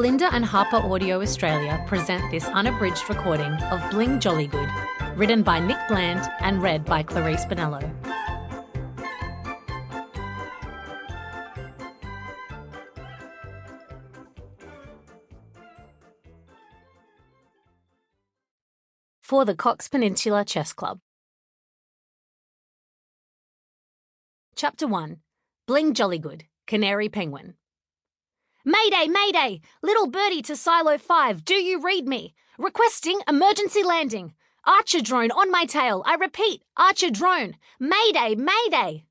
Melinda and HarperAudio Australia present this unabridged recording of Bling Jollygood, written by Nick Bland and read by Clarisse Bonello. For the Cox Peninsula Chess Club. Chapter 1. Bling Jollygood, Canary Penguin. Mayday, mayday! Little birdie to Silo 5, do you read me? Requesting emergency landing. Archer drone on my tail. I repeat, Archer drone. Mayday, mayday!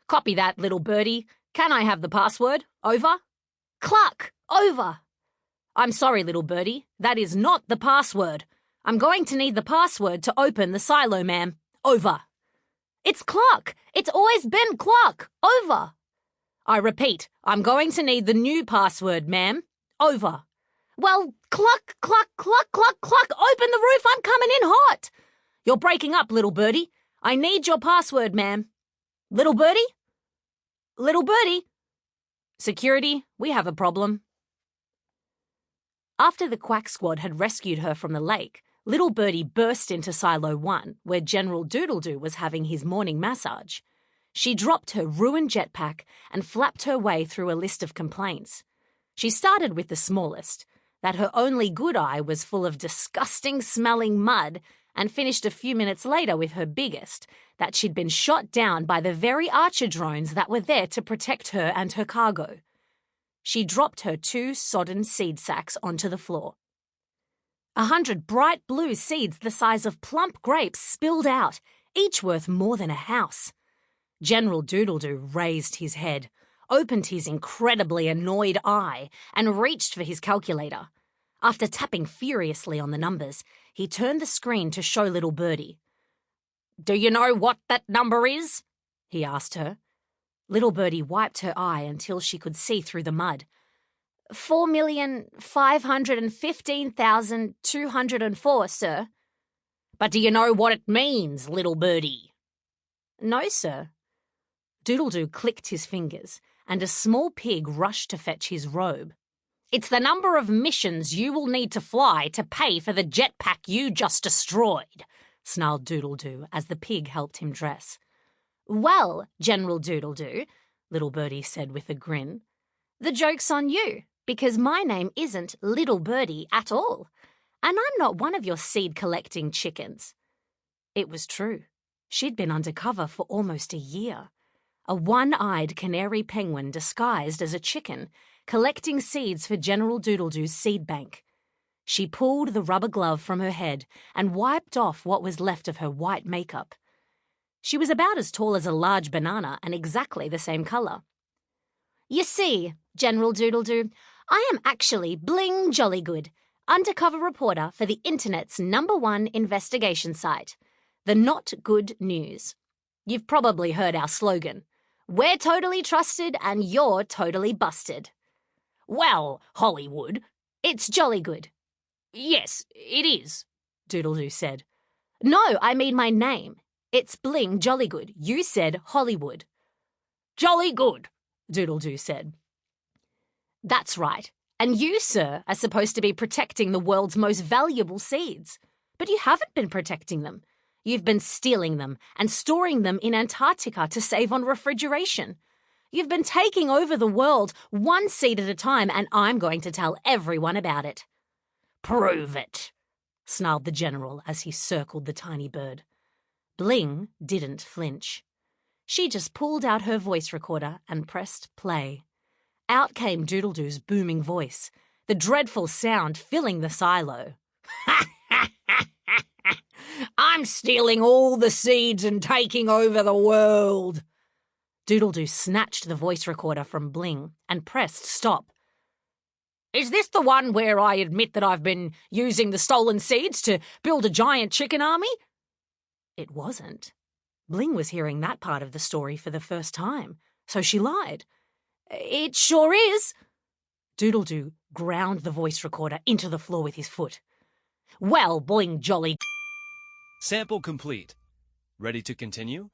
Copy that, little birdie. Can I have the password? Over? Cluck! Over! I'm sorry, little birdie. That is not the password. I'm going to need the password to open the silo, ma'am. Over. It's Cluck. It's always been Cluck. Over. I repeat, I'm going to need the new password, ma'am. Over. Well, cluck, cluck, cluck, cluck, cluck. Open the roof. I'm coming in hot. You're breaking up, little birdie. I need your password, ma'am. Little birdie? Little birdie? Security, we have a problem. After the Quack Squad had rescued her from the lake, little birdie burst into Silo 1, where General Doodledoo was having his morning massage. She dropped her ruined jetpack and flapped her way through a list of complaints. She started with the smallest, that her only good eye was full of disgusting-smelling mud, and finished a few minutes later with her biggest, that she'd been shot down by the very Archer drones that were there to protect her and her cargo. She dropped her 2 sodden seed sacks onto the floor. 100 bright blue seeds the size of plump grapes spilled out, each worth more than a house. General Doodledoo raised his head, opened his incredibly annoyed eye, and reached for his calculator. After tapping furiously on the numbers, he turned the screen to show little birdie. Do you know what that number is? He asked her. Little birdie wiped her eye until she could see through the mud. 4,515,204, sir. But do you know what it means, little birdie? No, sir. Doodledoo clicked his fingers, and a small pig rushed to fetch his robe. It's the number of missions you will need to fly to pay for the jetpack you just destroyed, snarled Doodledoo as the pig helped him dress. Well, General Doodledoo, little birdie said with a grin, the joke's on you, because my name isn't Little Birdie at all, and I'm not one of your seed-collecting chickens. It was true. She'd been undercover for almost a year. A one-eyed canary penguin disguised as a chicken, collecting seeds for General Doodledoo's seed bank. She pulled the rubber glove from her head and wiped off what was left of her white makeup. She was about as tall as a large banana and exactly the same colour. You see, General Doodledoo, I am actually Bling Jollygood, undercover reporter for the internet's #1 investigation site, the Not Good News. You've probably heard our slogan. We're totally trusted and you're totally busted. Well, Hollywood, it's Jollygood. Yes, it is, Doodledoo said. No, I mean my name. It's Bling Jollygood. You said Hollywood. Jolly good, Doodledoo said. That's right. And you, sir, are supposed to be protecting the world's most valuable seeds. But you haven't been protecting them. You've been stealing them and storing them in Antarctica to save on refrigeration. You've been taking over the world one seed at a time, and I'm going to tell everyone about it. Prove it, snarled the general as he circled the tiny bird. Bling didn't flinch. She just pulled out her voice recorder and pressed play. Out came Doodledoo's booming voice, the dreadful sound filling the silo. I'm stealing all the seeds and taking over the world. Doodledoo snatched the voice recorder from Bling and pressed stop. Is this the one where I admit that I've been using the stolen seeds to build a giant chicken army? It wasn't. Bling was hearing that part of the story for the first time, so she lied. It sure is. Doodledoo ground the voice recorder into the floor with his foot. Well, Bling Jolly... Sample complete. Ready to continue?